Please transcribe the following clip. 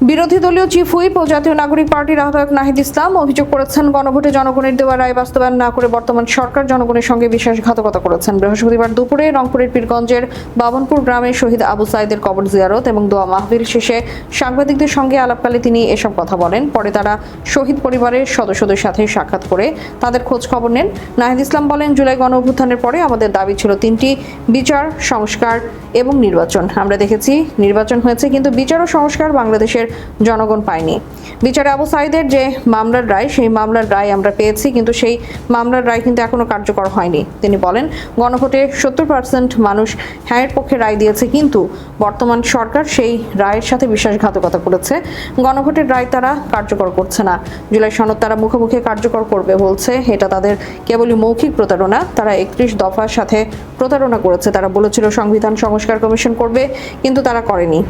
বিরোধী দলীয় chief whip ও জাতীয় নাগরিক পার্টির আহ্বায়ক নাহিদ ইসলাম অভিযোগ করেছেন, গণভোটে জনগণের দেওয়া রায় বাস্তবায়ন না করে বর্তমান সরকার জনগণের সঙ্গে বিশ্বাসঘাতকতা করেছেন। বৃহস্পতিবার দুপুরে রংপুরের পীরগঞ্জের বাবনপুর গ্রামের শহীদ আবু সাইদের কবর জিয়ারত এবং দোয়া মাহফিল শেষে সাংবাদিকদের সঙ্গে আলাপকালে তিনি এসব কথা বলেন। পরে তারা শহীদ পরিবারের সদস্যদের সাথে সাক্ষাৎ করে তাদের খোঁজ খবর নেন। নাহিদ ইসলাম বলেন, জুলাই গণ অভ্যুত্থানের পরে আমাদের দাবি ছিল তিনটি: বিচার, সংস্কার এবং নির্বাচন। আমরা দেখেছি নির্বাচন হয়েছে, কিন্তু বিচার ও সংস্কার বাংলাদেশের জনগণ পায়নি। বিচারে আবু সাইদের যে মামলার রায়, সেই মামলার রায় আমরা পেয়েছি, কিন্তু সেই মামলার রায় কিন্তু এখনো কার্যকর হয়নি। তিনি বলেন, গণভোটে 70% মানুষ হ্যাঁয়ের পক্ষে রায় দিয়েছে, কিন্তু বর্তমান সরকার সেই রায়ের সাথে বিশ্বাসঘাতকতা করেছে। গণভোটের রায় তারা কার্যকর করছে না। জুলাই সনদ তারা মুখে মুখে কার্যকর করবে বলছে, এটা তাদের কেবলই মৌখিক প্রতারণা। তারা 31 দফার সাথে প্রতারণা করেছে। তারা বলেছিল সংবিধান সংস্কার কমিশন করবে, কিন্তু তারা করেনি।